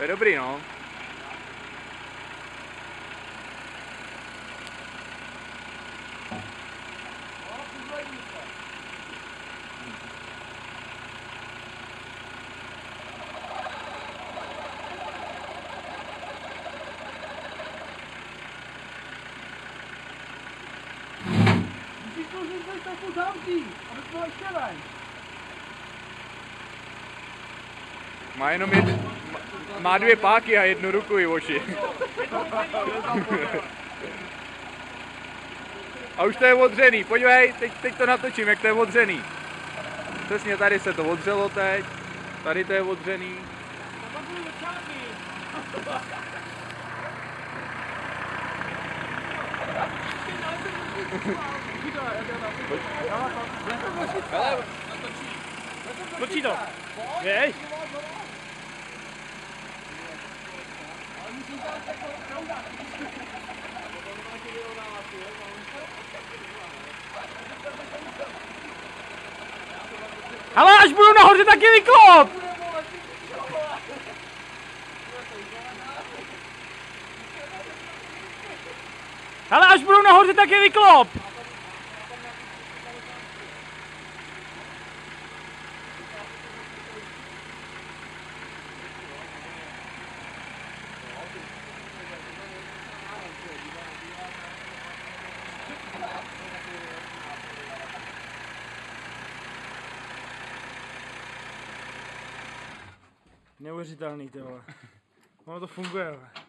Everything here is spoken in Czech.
To je dobrý, no. Musíš to říct takovou zamký, aby to ještě ven. Má dvě páky a jednu ruku i oči. A už to je odřený, podívej, teď to natočím, jak to je odřený. Přesně tady se to odřelo teď, tady to je odřený. Točí to. Jej. Ale až budu nahoře, taky vyklop! Ale až budu nahoře, taky vyklop! Neuvěřitelný, ty vole. Ono to funguje, vole.